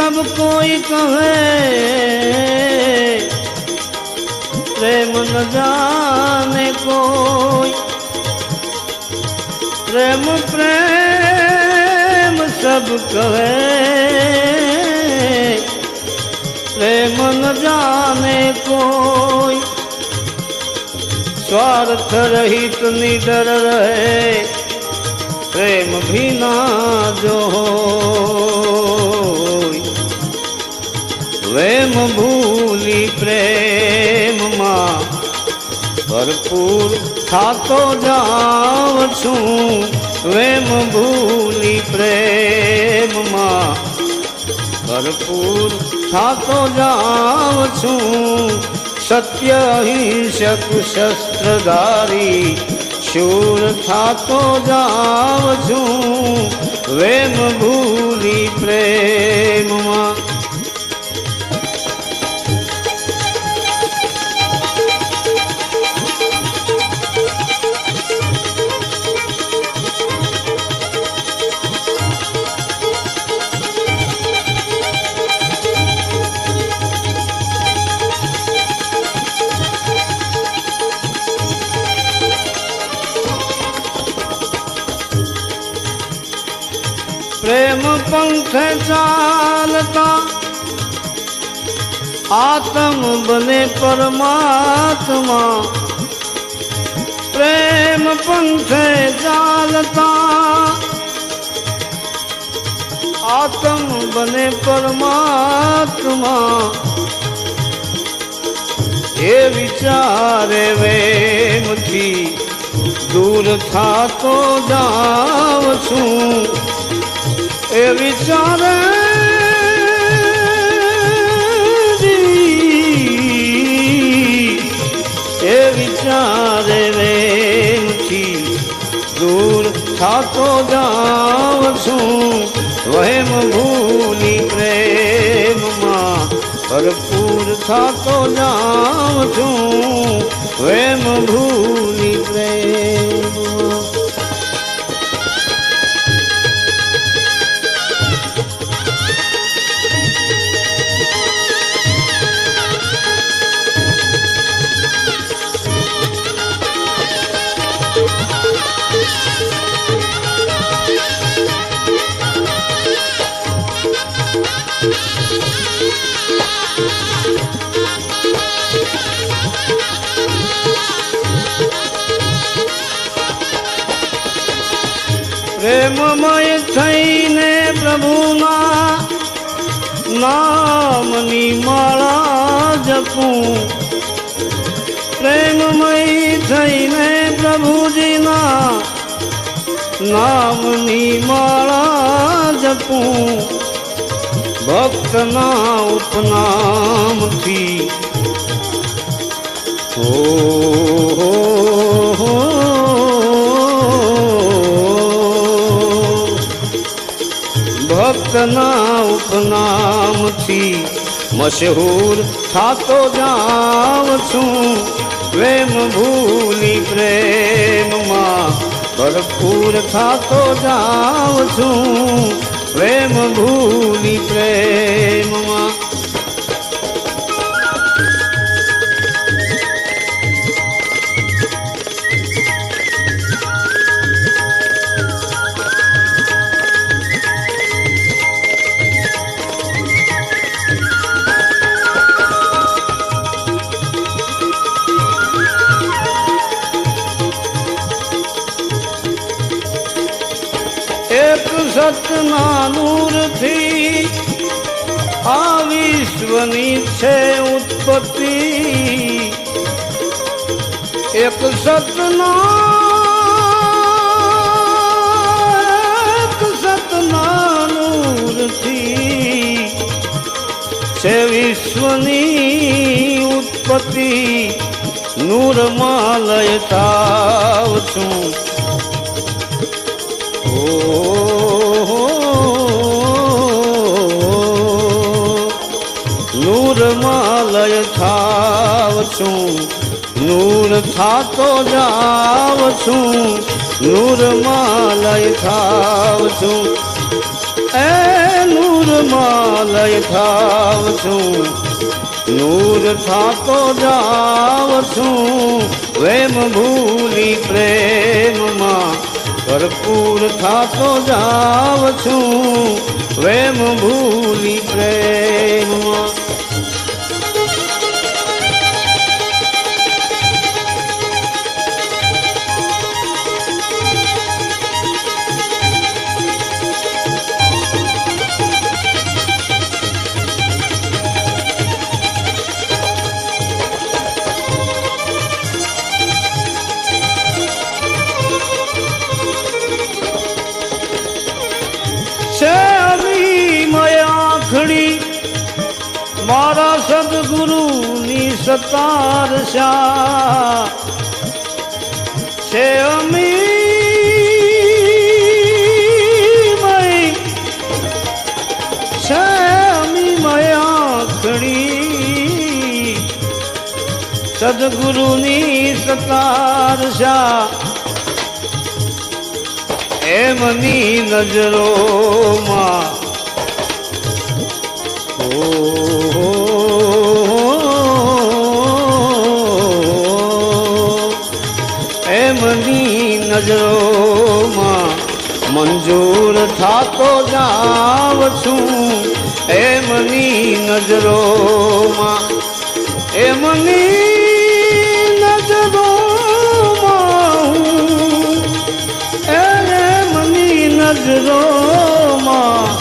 सब कोई कहे प्रेम न जाने कोई। प्रेम प्रेम सब कहे प्रेम न जाने कोई। स्वार्थ रहित निडर रहे प्रेम भी ना जो होय। वेम भूली प्रेम मां भरपूर थातो जाऊं छूं। वेम भूली प्रेम मां भरपूर थातो जाऊं छूं। सत्य अहिंसक शस्त्रधारी शूर थातो जाऊं छूं। वेम भूली प्रेम मां। प्रेम पंथ चालता आत्म बने परमात्मा। प्रेम पंथ चालता आत्म बने परमात्मा। ये विचारे वेम थी दूर था तो जाऊं छूं। ए विचार ए विचार वेम थी दूर था तो जाऊं छूं। वहम भूली प्रेम मां भरपूर था तो जाऊं छूं। वहम भूली प्रेम मां। પ્રેમમય થઈને પ્રભુના નામની માળા જપું। પ્રેમમય થઈને પ્રભુજીના નામની માળા જપું। ભક્તના ઉપનામથી ભક્તના ઉપનામથી મશહૂર થાતો જાઉં છું। પ્રેમ ભૂલી પ્રેમમાં ભરપૂર થાતો જાઉં છું। પ્રેમ ભૂલી પ્રેમમાં સતના નૂરથી આ વિશ્વની છે ઉત્પત્તિ। એક સતના નૂરથી છે વિશ્વની ઉત્પત્તિ। નૂરમાં લય થાવ છું। નૂરમાં લય થાવ છું। નૂર થાતો જાવ છું। નૂરમાં લય થાવ છું। એ નૂરમાં લય થાવ છું, નૂર થાતો જાવ છું, વેમ ભૂલી પ્રેમમાં ભરપૂર થાતો જાવ છું, વેમ ભૂલી પ્રેમમાં. મારા સદગુરુની સતાર શા છે અમીમય છે અમીમય આખડી સદગુરુની સતાર શા એમની નજરોમાં એમની નજરોમાં મંજૂર થાતો જાવ છું, એમની નજરોમાં એમની નજરોમાં એમની નજરોમાં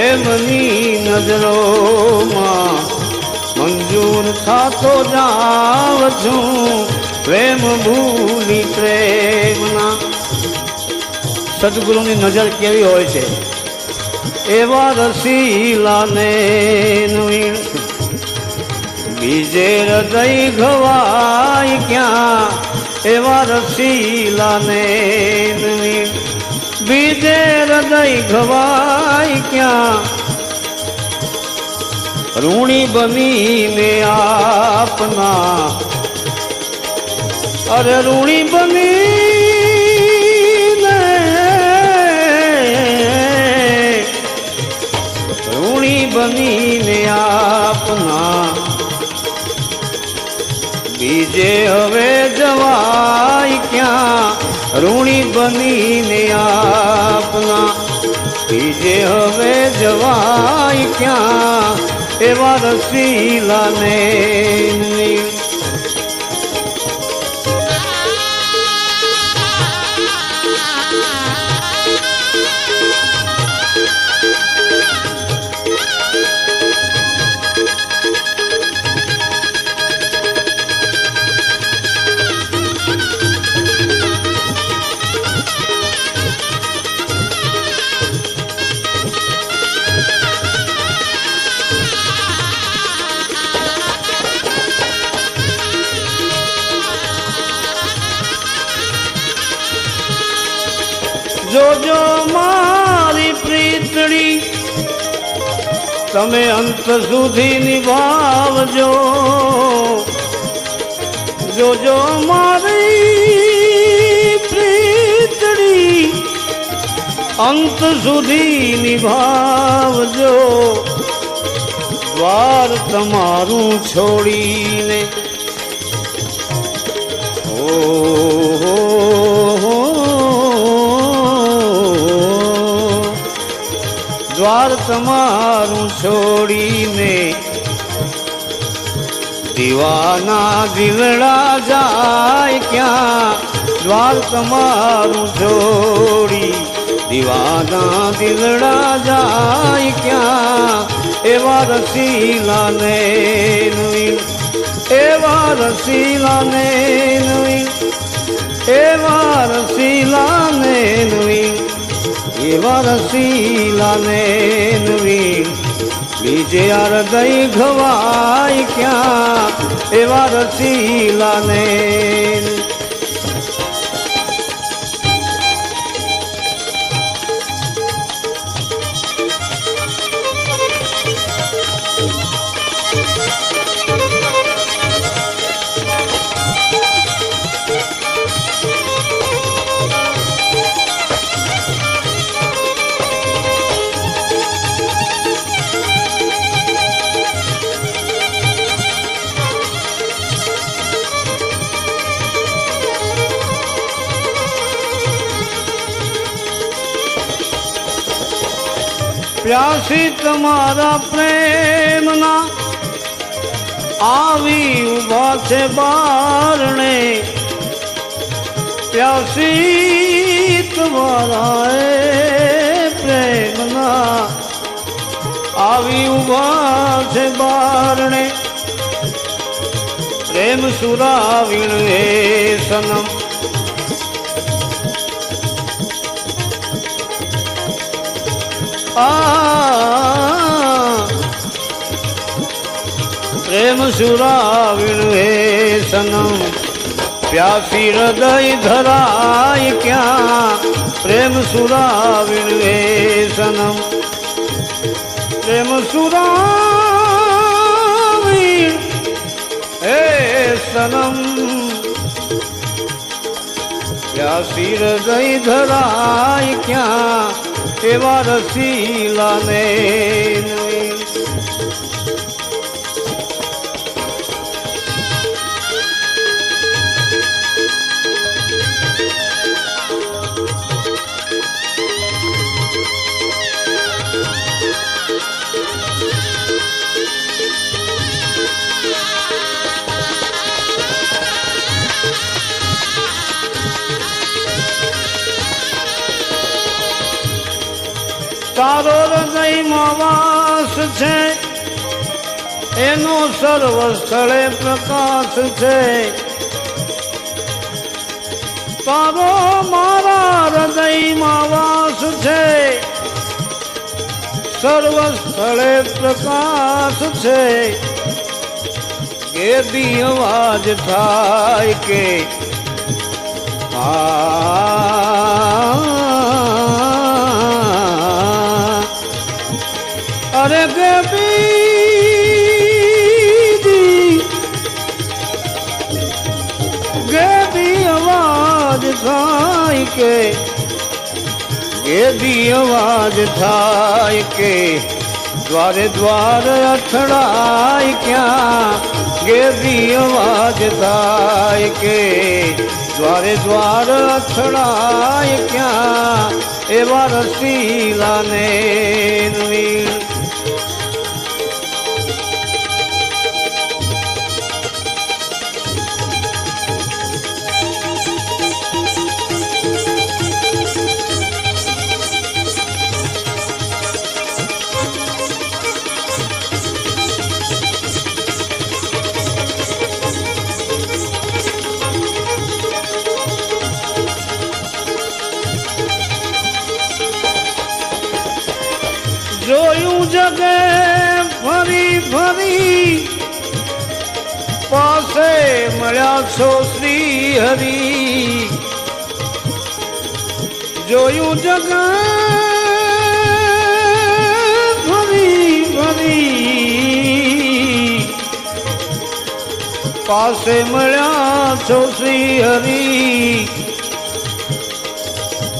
એમની નજરોમાં મંજૂર થાતો જાવ છું, પ્રેમ ભૂલી પ્રેમના. સદગુરુની નજર કેવી હોય છે? એવા રસીલાને બીજે હૃદય ઘવાય ક્યાં, એવા રસીલાને બીજે હૃદય ઘવાય ક્યાં, ઋણી બનીને આપના અરે ઋણી બનીને ઋણી બનીને આપના બીજે હવે જવાય ક્યાં, ઋણી બનીને આપના બીજે હવે જવાય ક્યાં, એવા રસીલાને જોજો મારી પ્રીતડી તમે અંત સુધી નિભાવજો, જોજો મારી પ્રીતડી અંત સુધી નિભાવજો, દ્વાર તમારું છોડીને દ્વાર તમારું છોડીને દીવાના દિલડા જાય ક્યાં, દ્વાર તમારું છોડી દીવાના દિલડા જાય ક્યાં, એવા રસીલાને એવા રસીલાને એવા રસીલાને એવા રસીલાને બીજે હૃદય ઘવાય ક્યાં, એવા રસીલાને પ્યાસી તમારા પ્રેમના આવી ઉભા છે બારણે પ્યાસી તમારા પ્રેમના આવી ઉભા છે બારણે પ્રેમ સુરાવીણ હે સનમ પ્રેમ સુરાવીણ હે સનમ પ્યાસી હૃદય ધરાય ક્યાં પ્રેમ સુરાવીણ હે સનમ પ્રેમ સુરાવીણ હે સનમ પ્યાસી હૃદય ધરાય ક્યાં એવા રસીલાને તારો હૃદયમાં વાસ છે એનો સર્વ સ્થળે પ્રકાશ છે તારો મારા હૃદયમાં વાસ છે સર્વ સ્થળે પ્રકાશ છે કેદી અવાજ થાય કે અરે ગેબી અવાજ થાય કે ગેબી અવાજ થાય કે દ્વારે દ્વાર અથડાય ક્યાં ગેબી અવાજ થાય કે દ્વારે દ્વાર અથડાય ક્યાં એવા રસીલાને વીણ જોયું જગે ફરી ફરી પાસે મળ્યા છો શ્રી હરિ જોયું જગે ફરી ફરી પાસે મળ્યા છો શ્રી હરિ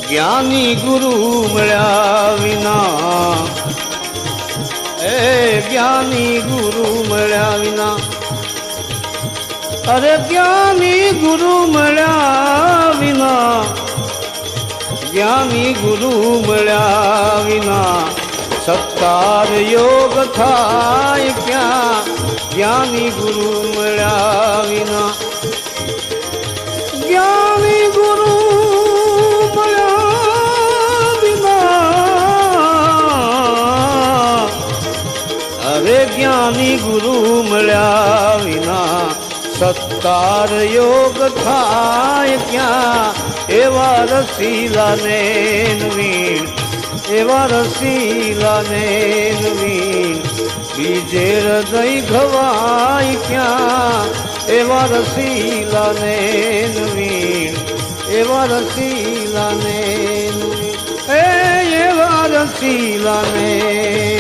જ્ઞાની ગુરુ મળ્યા વિના જ્ઞાની ગુરુ મળ્યા વિના અરે જ્ઞાની ગુરુ મળ્યા વિના જ્ઞાની ગુરુ મળ્યા વિના સત્કાર યોગ થાય ક્યાં જ્ઞાની ગુરુ મળ્યા વિના જ્ઞાની ગુરુ જ્ઞાની ગુરુ મળ્યા વિના સત્કાર યોગ થાય ક્યાં એવા રસીલાને વીણ એવા રસીલાને વીણ બીજે હૃદય ઘવાય ક્યાં એવા રસીલાને વીણ એવા રસીલાને વીણ એવા રસીલાને